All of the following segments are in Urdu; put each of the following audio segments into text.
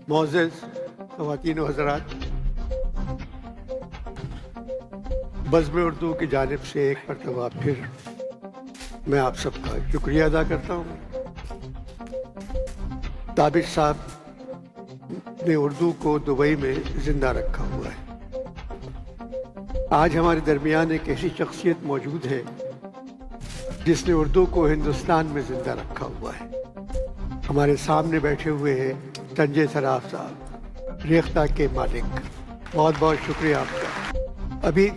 معزز خواتین و حضرات، بزم اردو کی جانب سے ایک مرتبہ پھر میں آپ سب کا شکریہ ادا کرتا ہوں۔ طابق صاحب نے اردو کو دبئی میں زندہ رکھا ہوا ہے۔ آج ہمارے درمیان ایک ایسی شخصیت موجود ہے جس نے اردو کو ہندوستان میں زندہ رکھا ہوا ہے۔ ہمارے سامنے بیٹھے ہوئے ہیں سنجے سراف صاحب، ریختہ کے مالک، بہت بہت شکریہ آپ کا۔ ابھی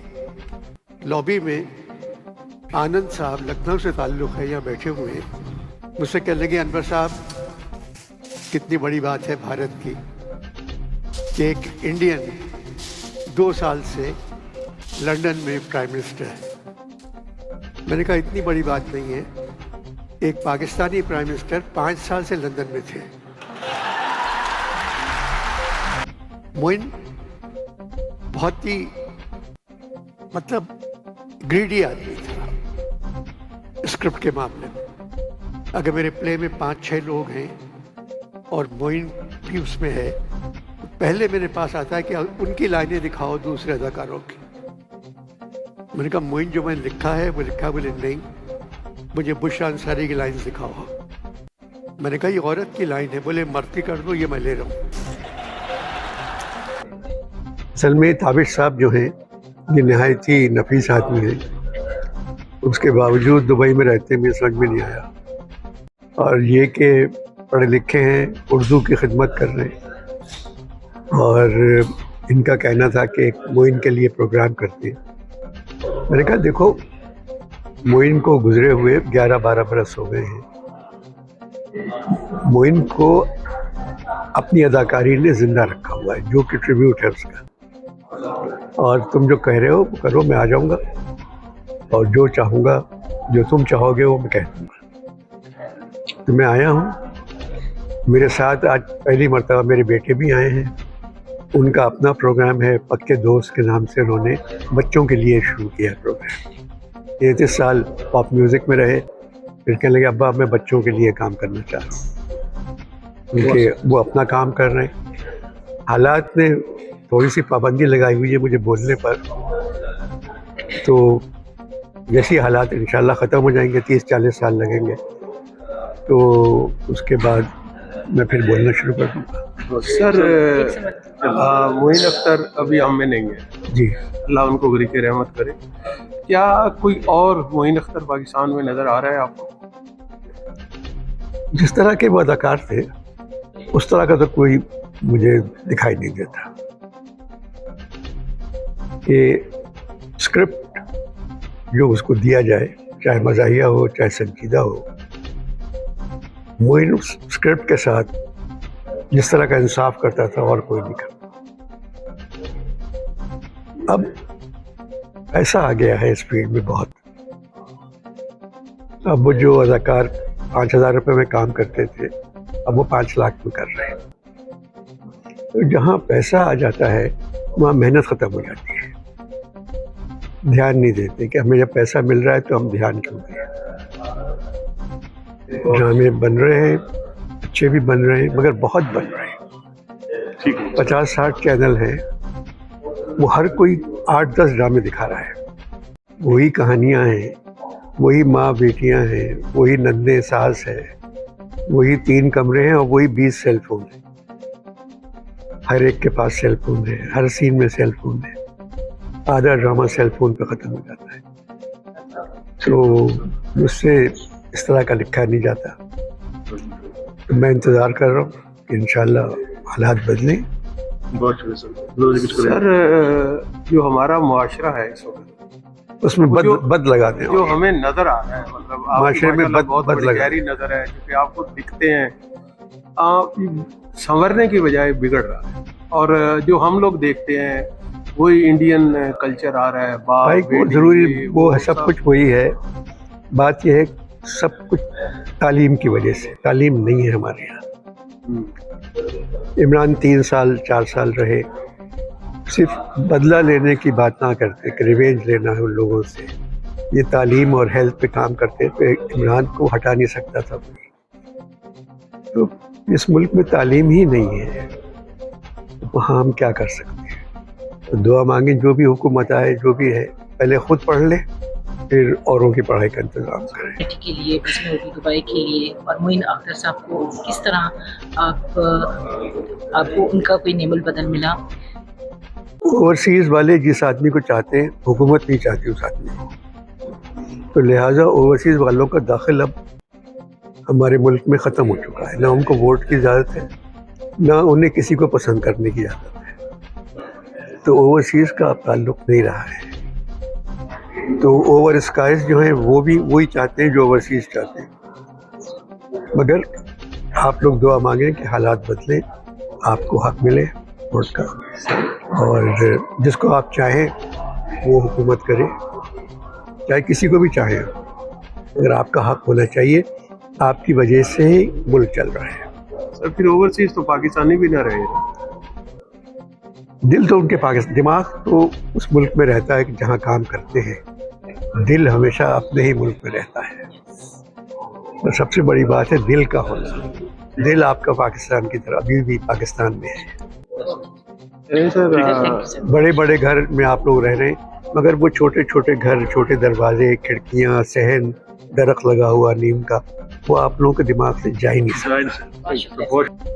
لابی میں آنند صاحب لکھنؤ سے تعلق ہے، یہاں بیٹھے ہوئے ہیں، مجھ سے کہنے لگے انور صاحب کتنی بڑی بات ہے بھارت کی کہ ایک انڈین 2 سال سے لنڈن میں پرائم منسٹر ہے۔ میں نے کہا اتنی بڑی بات نہیں ہے، ایک پاکستانی پرائم منسٹر 5 سال سے لندن میں تھے۔ معین بہت ہی گریڈی آدمی تھا اسکرپٹ کے معاملے میں۔ اگر میرے پلے میں 5-6 لوگ ہیں اور معین بھی اس میں ہے، پہلے میرے پاس آتا ہے کہ ان کی لائنیں دکھاؤ دوسرے اداکاروں کی۔ میں نے کہا معین جو میں نے لکھا ہے وہ لکھا، بولے نہیں مجھے بشرا انصاری کی لائن دکھاؤ۔ میں نے کہا یہ عورت کی لائن ہے، بولے مرد کی کر دو، یہ میں لے رہا ہوں۔ اصل میں طابق صاحب جو ہیں یہ نہایت ہی نفیس آدمی ہیں، اس کے باوجود دبئی میں رہتے میں سمجھ میں نہیں آیا، اور یہ کہ پڑھے لکھے ہیں، اردو کی خدمت کر رہے ہیں، اور ان کا کہنا تھا کہ ایک معین کے لیے پروگرام کرتے ہیں۔ میں نے کہا دیکھو معین کو گزرے ہوئے 11-12 برس ہو گئے ہیں، معین کو اپنی اداکاری نے زندہ رکھا ہوا ہے، جو کہ ٹریبیوٹ ہے اس کا، اور تم جو کہہ رہے ہو وہ کرو، میں آ جاؤں گا اور جو چاہوں گا، جو تم چاہو گے وہ میں کہہ دوں گا۔ تو میں آیا ہوں، میرے ساتھ آج پہلی مرتبہ میرے بیٹے بھی آئے ہیں، ان کا اپنا پروگرام ہے پکے دوست کے نام سے، انہوں نے بچوں کے لیے شروع کیا پروگرام۔ 33 سال پاپ میوزک میں رہے، پھر کہنے لگے ابا میں بچوں کے لیے کام کرنا چاہ رہا ہوں، کیونکہ وہ اپنا کام کر رہے ہیں۔ حالات نے تھوڑی سی پابندی لگائی ہوئی ہے مجھے بولنے پر، تو جیسی حالات انشاءاللہ ختم ہو جائیں گے، 30-40 سال لگیں گے، تو اس کے بعد میں پھر بولنا شروع کر دوں گا۔ سر معین اختر ابھی ہم میں نہیں ہے، جی اللہ ان کو غریق رحمت کرے، کیا کوئی اور معین اختر پاکستان میں نظر آ رہا ہے آپ کو؟ جس طرح کے وہ اداکار تھے اس طرح کا تو کوئی مجھے دکھائی نہیں دیتا۔ کہ اسکرپٹ جو اس کو دیا جائے، چاہے مزاحیہ ہو چاہے سنجیدہ ہو، معین اس اسکرپٹ کے ساتھ جس طرح کا انصاف کرتا تھا اور کوئی نہیں کرتا۔ اب ایسا آ گیا ہے اس فیلڈ میں بہت، اب وہ جو اداکار 5,000 روپے میں کام کرتے تھے اب وہ 5 لاکھ میں کر رہے ہیں۔ تو جہاں پیسہ آ جاتا ہے وہاں محنت ختم ہو جاتی ہے، دھیان نہیں دیتے کہ ہمیں جب پیسہ مل رہا ہے تو ہم دھیان کیوں دیں۔ ڈرامے بن رہے ہیں، اچھے بھی بن رہے ہیں، مگر بہت بن رہے ہیں۔ 50-60 چینل ہیں، وہ ہر کوئی 8-10 ڈرامے دکھا رہا ہے، وہی کہانیاں ہیں، وہی ماں بیٹیاں ہیں، وہی نندے ساس ہے، وہی 3 کمرے ہیں، اور وہی 20 سیل فون ہیں، ہر ایک کے پاس سیل فون ہے، ہر سین میں سیل فون ہے، آدھا ڈرامہ سیل فون پہ ختم ہو جاتا ہے۔ تو مجھ سے اس طرح کا لکھا نہیں جاتا، میں انتظار کر رہا ہوں کہ انشاءاللہ حالات بدلیں۔ بہت شکریہ سر۔ جو ہمارا معاشرہ ہے اس وقت، اس میں بد لگا دیں، جو ہمیں نظر آ رہا ہے، مطلب آپ معاشرے میں بہت بد بڑی لگا گہری نظر ہے، کیونکہ آپ کو دکھتے ہیں، آپ سنورنے کی بجائے بگڑ رہا ہے، اور جو ہم لوگ دیکھتے ہیں وہی انڈین کلچر آ رہا ہے، بھائی وہ ضروری وہ سب کچھ وہی ہے۔ بات یہ ہے سب کچھ تعلیم کی وجہ سے، تعلیم نہیں ہے ہمارے یہاں۔ عمران 3 سال 4 سال رہے، صرف بدلہ لینے کی بات نہ کرتے کہ ریونج لینا ہے ان لوگوں سے، یہ تعلیم اور ہیلتھ پہ کام کرتے تو عمران کو ہٹا نہیں سکتا تھا۔ تو اس ملک میں تعلیم ہی نہیں ہے، وہاں ہم کیا کر سکتے ہیں. تو دعا مانگیں جو بھی حکومت آئے جو بھی ہے پہلے خود پڑھ لیں پھر اوروں کی پڑھائی کا انتظام کریں. کے لیے بسم اردو دبئی کے لیے اور معین اختر صاحب کو کس طرح آپ کو ان کا کوئی نعم البدل ملا؟ اوورسیز والے جس آدمی کو چاہتے ہیں حکومت نہیں چاہتی اس آدمی کو, تو لہٰذا اوورسیز والوں کا داخل اب ہمارے ملک میں ختم ہو چکا ہے. نہ ان کو ووٹ کی اجازت ہے نہ انہیں کسی کو پسند کرنے کی اجازت ہے. تو اوورسیز کا اب تعلق نہیں رہا ہے. تو اوور اسکائز جو ہیں وہ بھی وہی چاہتے ہیں جو اوورسیز چاہتے ہیں. مگر آپ لوگ دعا مانگیں کہ حالات بدلیں, آپ کو حق ملے ووٹ کا, اور جس کو آپ چاہیں وہ حکومت کرے, چاہے کسی کو بھی چاہیں. اگر آپ کا حق ہونا چاہیے, آپ کی وجہ سے ہی ملک چل رہا ہے. سر پھر اوورسیز تو پاکستانی بھی نہ رہے. دل تو ان کے پاکستان, دماغ تو اس ملک میں رہتا ہے کہ جہاں کام کرتے ہیں, دل ہمیشہ اپنے ہی ملک میں رہتا ہے. اور سب سے بڑی بات ہے دل کا ہونا. دل آپ کا پاکستان کی طرح ابھی بھی پاکستان میں ہے. سر بڑے بڑے گھر میں آپ لوگ رہ رہے ہیں مگر وہ چھوٹے چھوٹے گھر, چھوٹے دروازے, کھڑکیاں, صحن, درخت لگا ہوا نیم کا, وہ آپ لوگوں کے دماغ سے جا ہی نہیں سکتا.